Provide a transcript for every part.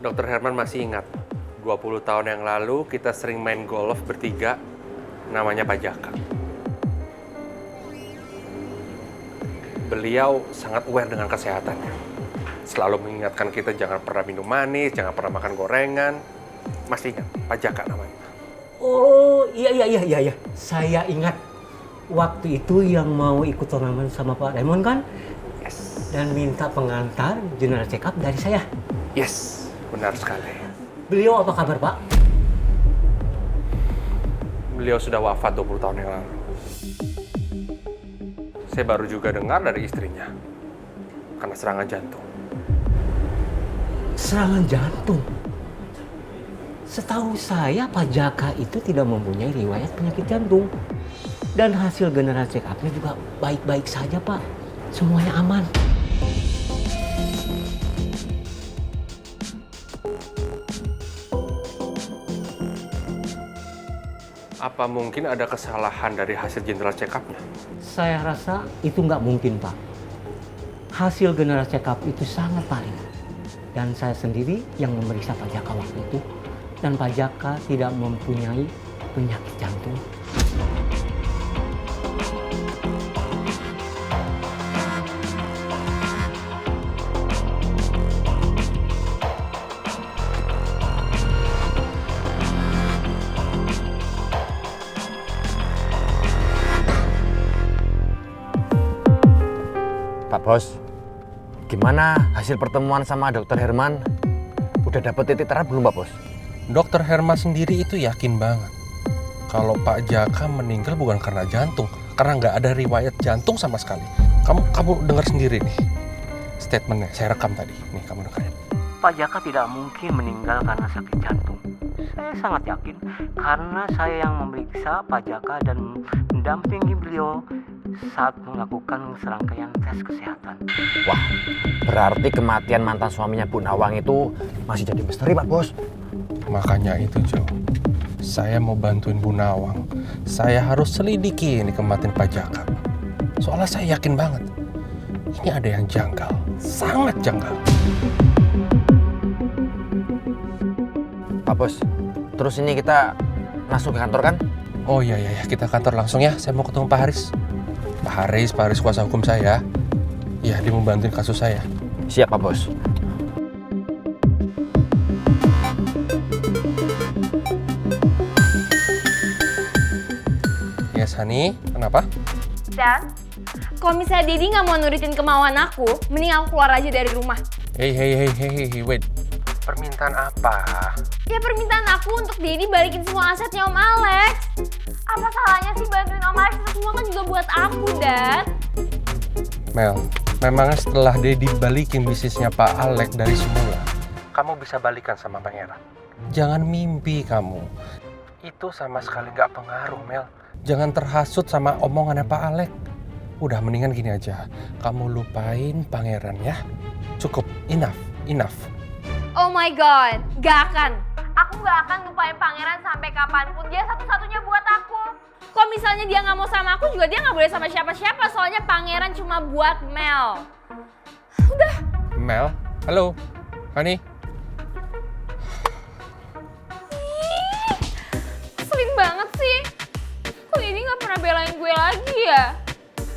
Dokter Herman masih ingat, 20 tahun yang lalu kita sering main golf bertiga, namanya Pak Jaka. Beliau sangat aware dengan kesehatannya. Selalu mengingatkan kita jangan pernah minum manis, jangan pernah makan gorengan. Masih ingat, Pak Jaka namanya. Oh, iya. Saya ingat waktu itu yang mau ikut turnamen sama Pak Raymond kan? Yes. Dan minta pengantar general check up dari saya. Yes, benar sekali. Beliau apa kabar, Pak? Beliau sudah wafat 20 tahun yang lalu. Saya baru juga dengar dari istrinya, karena serangan jantung. Serangan jantung? Setahu saya Pak Jaka itu tidak mempunyai riwayat penyakit jantung. Dan hasil general check up-nya juga baik-baik saja, Pak. Semuanya aman. Apa mungkin ada kesalahan dari hasil general check up-nya? Saya rasa itu nggak mungkin, Pak. Hasil general check up itu sangat valid. Dan saya sendiri yang memeriksa Pak Jaka waktu itu. Dan Pak Jaka tidak mempunyai penyakit jantung. Pak Bos, gimana hasil pertemuan sama Dokter Herman? Udah dapet titik terang belum, Pak Bos? Dokter Herman sendiri itu yakin banget kalau Pak Jaka meninggal bukan karena jantung, karena nggak ada riwayat jantung sama sekali. Kamu dengar sendiri nih statementnya, saya rekam tadi. Nih kamu dengerin. Pak Jaka tidak mungkin meninggal karena sakit jantung. Saya sangat yakin karena saya yang memeriksa Pak Jaka dan mendampingi beliau saat melakukan serangkaian tes kesehatan. Wah, berarti kematian mantan suaminya Bu Nawang itu masih jadi misteri, Pak Bos. Makanya itu, Joe. Saya mau bantuin Bu Nawang. Saya harus selidiki ini kematian Pak Jaka. Soalnya saya yakin banget ini ada yang janggal, sangat janggal. Pak Bos, terus ini kita langsung ke kantor kan? Oh iya, kita kantor langsung ya. Saya mau ketemu Pak Haris. Pak Haris kuasa hukum saya. Iya, dia mau bantuin kasus saya. Siap, Pak Bos. Yes, Hani. Kenapa? Dan, kalau misalnya Dedi nggak mau nurutin kemauan aku, mending aku keluar aja dari rumah. Hey, wait. Permintaan apa? Ya permintaan aku untuk Dedi balikin semua asetnya Om Alex. Apa salahnya sih bantuin Om Alex? Itu semua kan juga buat aku, Dad. Mel, memangnya setelah Dedi balikin bisnisnya Pak Alex dari semula, kamu bisa balikan sama Pangeran? Jangan mimpi kamu. Itu sama sekali nggak pengaruh, Mel. Jangan terhasut sama omongannya Pak Alex. Udah mendingan gini aja, kamu lupain Pangeran ya. Cukup, enough. Oh my god, gak akan. Aku gak akan lupain Pangeran sampai kapanpun. Dia satu-satunya buat aku. Kalau misalnya dia gak mau sama aku juga, dia gak boleh sama siapa-siapa. Soalnya Pangeran cuma buat Mel. Udah. Mel, halo, Hani. Keselin banget sih. Kok ini gak pernah belain gue lagi ya?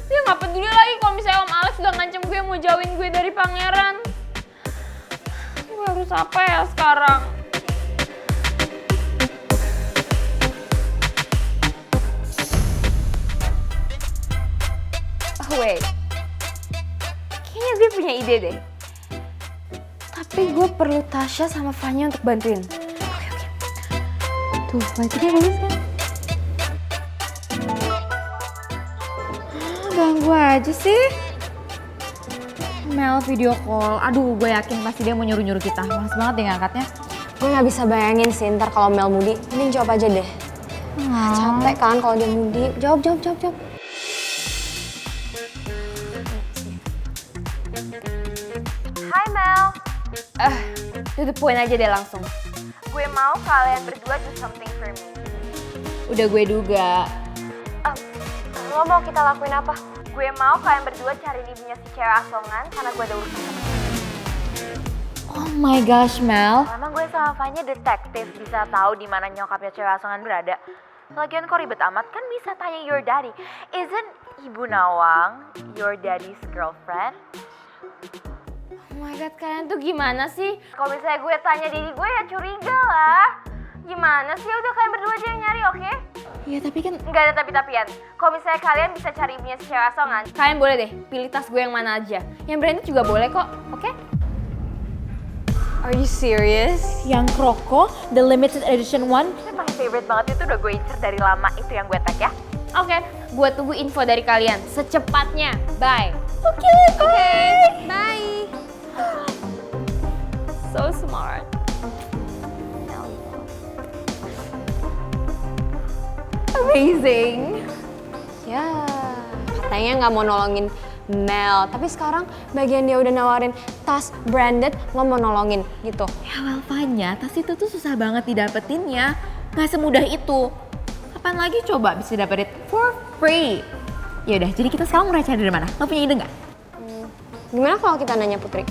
Dia gak peduli lagi kalau misalnya Om Alex udah ngancem gue mau jauhin gue dari Pangeran. Gue harus apa ya sekarang? Oh wait, kayaknya gue punya ide deh. Tapi gue perlu Tasya sama Fanya untuk bantuin. Oke. Tuh, berarti dia bagus kan? Ganggu aja sih. Mel video call, aduh gue yakin pasti dia mau nyuruh-nyuruh kita. Males banget deh ngangkatnya. Gue gak bisa bayangin sih ntar kalau Mel moody. Mending jawab aja deh. Capek kan kalau dia moody. Jawab. Hai Mel. To the point aja deh langsung. Gue mau kalian berdua do something for me. Udah gue duga. Lo mau kita lakuin apa? Gue mau kalian berdua cariin ibunya si cewek asongan karena gue ada urusan sama dia. Oh my gosh, Mel. Emang gue sama Fanya detektif, bisa tahu di mana nyokapnya cewek asongan berada. Lagian kok ribet amat, kan bisa tanya your daddy. Isn't Ibu Nawang your daddy's girlfriend? Oh my god, kalian tuh gimana sih? Kalau misalnya gue tanya diri gue ya curiga lah. Gimana sih, udah kalian berdua aja yang nyari, oke? Ya tapi kan Nggak ada tapi-tapian. Kalau misalnya kalian bisa cari ibunya si cewek asongan, kalian boleh deh pilih tas gue yang mana aja. Yang branded juga boleh kok, oke? Are you serious? Yang Kroko, the limited edition one. itu my favorite banget, itu udah gue incer dari lama, itu yang gue tag ya. Oke, gue tunggu info dari kalian secepatnya. Bye. Oke, bye. So smart. Amazing. Ya, katanya nggak mau nolongin Mel, tapi sekarang bagian dia udah nawarin tas branded, lo mau nolongin gitu. Ya well Fanya, tas itu tuh susah banget didapetinnya. Gak semudah itu. Kapan lagi coba bisa dapetin for free? Yaudah, jadi kita sekarang mulai cari dari mana? Lo punya ide nggak? Gimana kalau kita nanya Putri?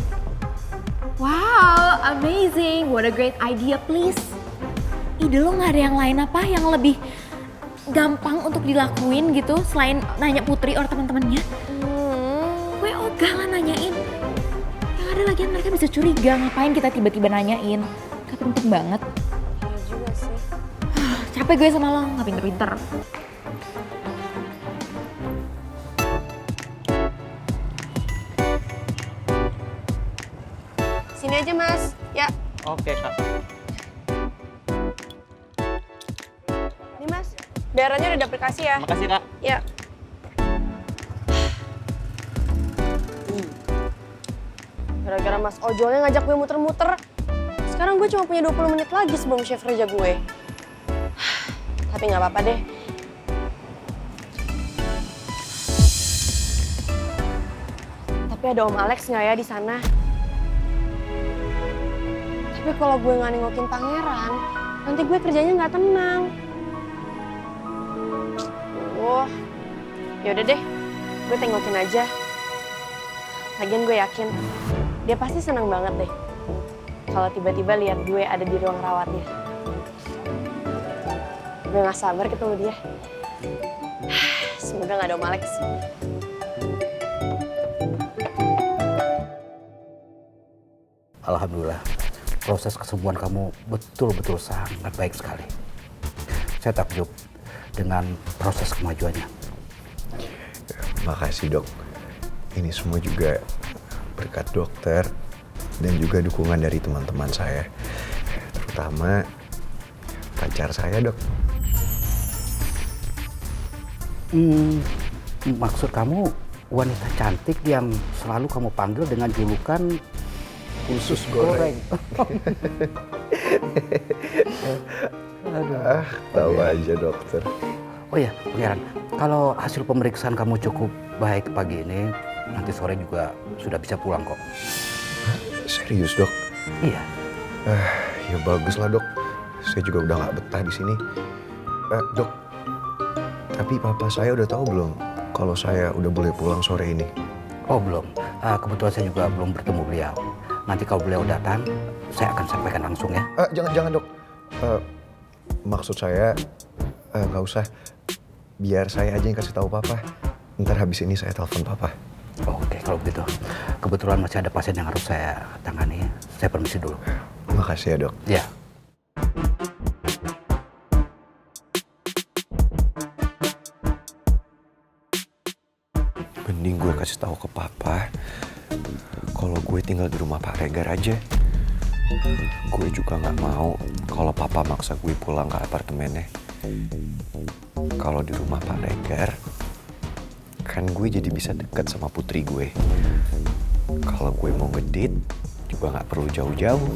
Wow, amazing. What a great idea, please. Ide lo nggak ada yang lain apa yang lebih gampang untuk dilakuin gitu selain nanya Putri or teman-temannya? Gue ogah lah nanyain. Yang ada lagian mereka bisa curiga ngapain kita tiba-tiba nanyain. Gak penting banget. Iya juga sih. Capek gue sama lo, gak pinter-pinter. Sini aja mas, ya. Oke kak. Nih mas, bayarannya udah di aplikasi ya. Makasih kak. Ya. Gara-gara mas ojolnya ngajak gue muter-muter. Sekarang gue cuma punya 20 menit lagi sebelum shift kerja gue. Tapi nggak apa-apa deh. Tapi ada Om Alex nggak ya di sana? Tapi kalau gue nggak nengokin pangeran, nanti gue kerjanya nggak tenang. Wah, yaudah deh, gue tengokin aja. Lagian gue yakin, dia pasti senang banget deh kalau tiba-tiba lihat gue ada di ruang rawatnya. Gue gak sabar ketemu dia. Semoga gak ada Om Alex. Alhamdulillah, proses kesembuhan kamu betul-betul sangat baik sekali. Saya takjub dengan proses kemajuannya. Makasih dok. Ini semua juga berkat dokter dan juga dukungan dari teman-teman saya. Terutama pacar saya dok. Maksud kamu wanita cantik yang selalu kamu panggil dengan julukan usus goreng. Ah, tahu aja dokter. Oh ya, Pangeran, kalau hasil pemeriksaan kamu cukup baik pagi ini, nanti sore juga sudah bisa pulang kok. Serius dok? Iya. Ya bagus lah dok. Saya juga udah nggak betah di sini. Dok, tapi papa saya udah tahu belum kalau saya udah boleh pulang sore ini? Oh belum, kebetulan saya juga belum bertemu beliau. Nanti kalau beliau datang, saya akan sampaikan langsung ya. Jangan dok. Maksud saya nggak usah. Biar saya aja yang kasih tahu papa. Ntar habis ini saya telepon papa. Oke, kalau begitu. Kebetulan masih ada pasien yang harus saya tangani. Saya permisi dulu. Makasih ya dok. Ya. Mending gue kasih tahu ke papa kalau gue tinggal di rumah Pak Regar aja. Gue juga nggak mau kalau papa maksa gue pulang ke apartemennya. Kalau di rumah Pak Regar, kan gue jadi bisa dekat sama putri gue. Kalau gue mau ngedit, juga nggak perlu jauh-jauh.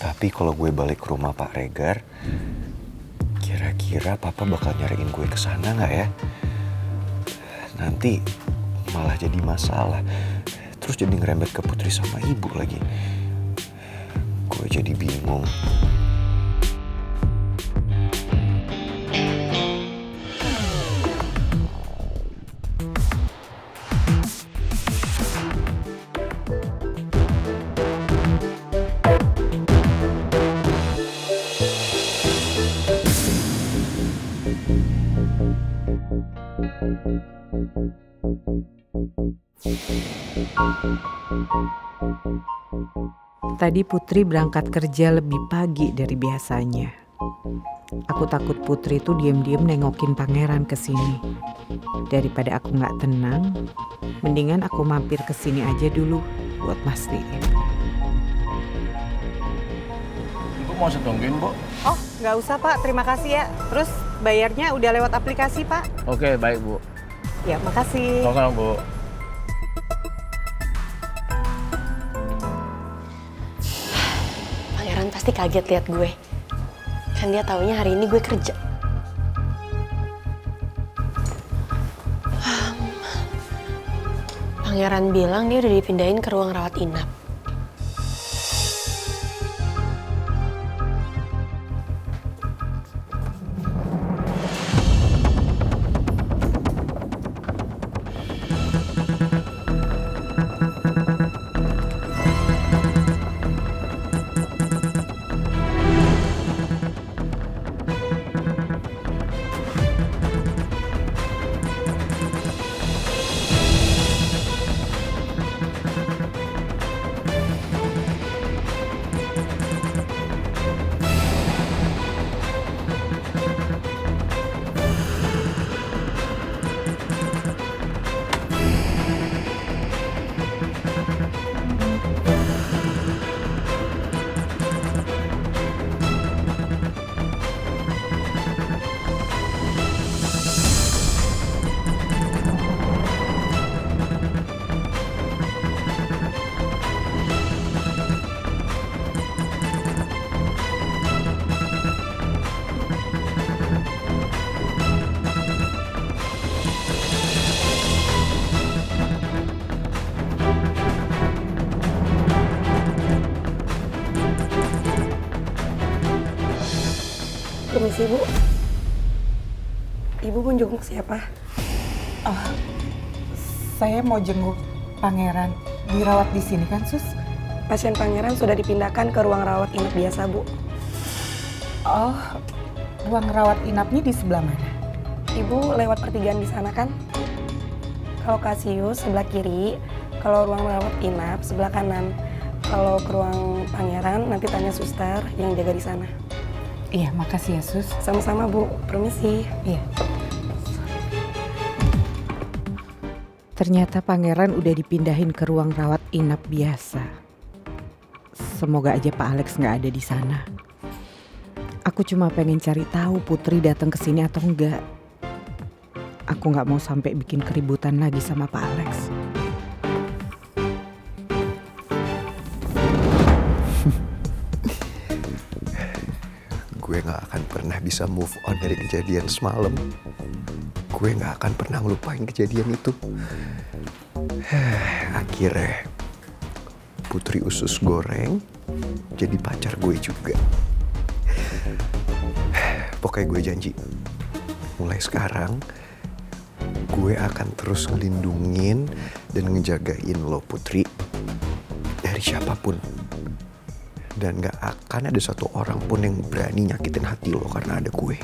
Tapi kalau gue balik ke rumah Pak Regar, kira-kira papa bakal nyariin gue ke sana nggak ya? Nanti malah jadi masalah. Terus jadi ngerembet ke putri sama ibu lagi. Gue jadi bingung. Tadi Putri berangkat kerja lebih pagi dari biasanya. Aku takut Putri tuh diam-diam nengokin pangeran ke sini. Daripada aku nggak tenang, mendingan aku mampir ke sini aja dulu buat mastiin. Ibu mau saya tungguin, Bu? Oh, nggak usah Pak, terima kasih ya. Terus bayarnya udah lewat aplikasi Pak? Oke, baik, Bu. Ya, makasih. Sama-sama, Bu. Pangeran pasti kaget lihat gue. Kan dia taunya hari ini gue kerja. Pangeran bilang dia udah dipindahin ke ruang rawat inap. Permisi, Bu. Ibu mau jenguk siapa? Oh, saya mau jenguk Pangeran. Dirawat di sini kan, Sus? Pasien Pangeran sudah dipindahkan ke ruang rawat inap biasa, Bu. Oh, ruang rawat inapnya di sebelah mana? Ibu lewat pertigaan di sana kan? Kalau Kasius sebelah kiri, kalau ruang rawat inap sebelah kanan. Kalau ke ruang Pangeran nanti tanya suster yang jaga di sana. Iya, makasih ya, Sus. Sama-sama, Bu. Permisi. Iya. Ternyata Pangeran udah dipindahin ke ruang rawat inap biasa. Semoga aja Pak Alex nggak ada di sana. Aku cuma pengen cari tahu Putri datang ke sini atau enggak. Aku nggak mau sampai bikin keributan lagi sama Pak Alex. Gue gak akan pernah bisa move on dari kejadian semalam. Gue gak akan pernah ngelupain kejadian itu. Akhirnya Putri Usus Goreng jadi pacar gue juga. Pokoknya gue janji, mulai sekarang gue akan terus ngelindungin dan ngejagain lo, Putri, dari siapapun. Dan gak akan ada satu orang pun yang berani nyakitin hati lo karena ada gue.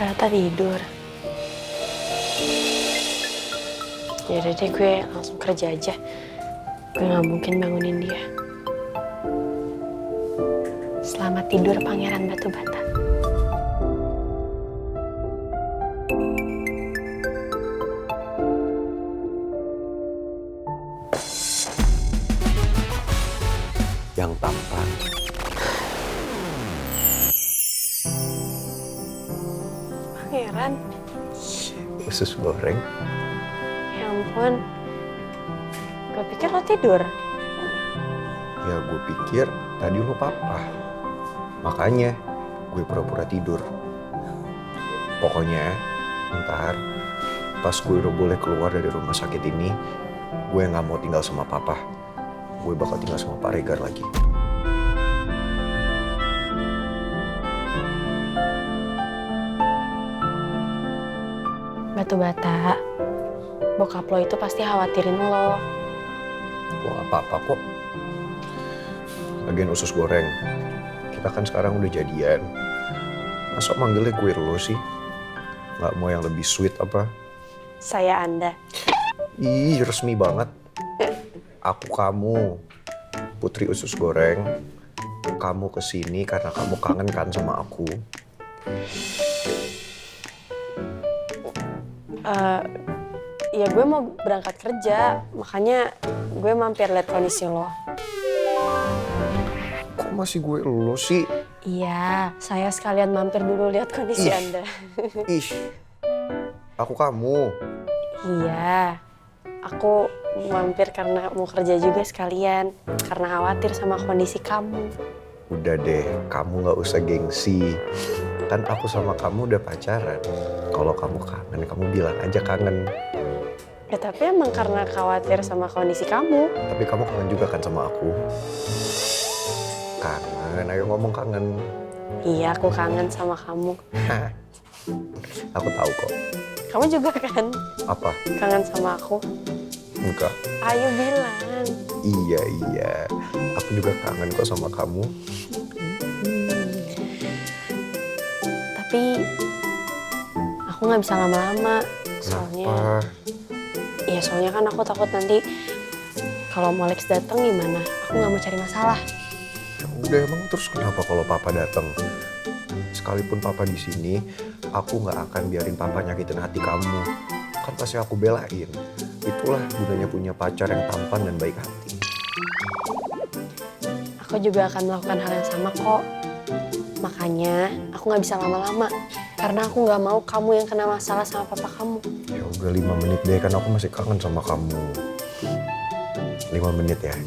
Ternyata tidur. Yaudah deh, gue langsung kerja aja. Gue gak mungkin bangunin dia. Selamat tidur, Pangeran Batu Bata. Yang tampan. Pangeran. Usus goreng. Ya ampun. Gue pikir lo tidur. Ya gue pikir tadi lo papa. Makanya gue pura-pura tidur. Pokoknya ntar pas gue udah boleh keluar dari rumah sakit ini, gue nggak mau tinggal sama papa. Gue bakal tinggal sama Pak Regar lagi. Batu bata, bokap lo itu pasti khawatirin lo. Gue nggak apa-apa kok. Lagian usus goreng, kita kan sekarang udah jadian. Masa manggilnya gue lo sih? Nggak mau yang lebih sweet apa? Saya Anda. Ih, resmi banget. Aku kamu, Putri usus goreng. Kamu kesini karena kamu kangen kan sama aku. Ya gue mau berangkat kerja, makanya gue mampir liat kondisi lo. Kok masih gue lo sih? Iya, saya sekalian mampir dulu lihat kondisi Anda. Ih, aku kamu. Iya, aku mampir karena mau kerja juga sekalian, karena khawatir sama kondisi kamu. Udah deh, kamu nggak usah gengsi. Kan aku sama kamu udah pacaran. Kalau kamu kangen, kamu bilang aja kangen. Ya tapi emang karena khawatir sama kondisi kamu. Tapi kamu kangen juga kan sama aku? Kangen, ayo ngomong kangen. Iya, aku kangen sama kamu. Aku tahu kok. Kamu juga kan? Apa? Kangen sama aku? Enggak. Ayo bilang. Iya. Aku juga kangen kok sama kamu. Tapi aku nggak bisa lama-lama. Soalnya, Kenapa? ya soalnya kan aku takut nanti kalau Alex datang gimana? Aku nggak mau cari masalah. Ya udah, emang terus kenapa kalau papa datang? Sekalipun papa di sini, aku nggak akan biarin papa nyakitin hati kamu. Kan pasti aku belain. Itulah gunanya punya pacar yang tampan dan baik hati. Aku juga akan melakukan hal yang sama kok. Makanya aku nggak bisa lama-lama. Karena aku nggak mau kamu yang kena masalah sama papa kamu. Ya udah 5 menit deh, kan aku masih kangen sama kamu. 5 menit ya.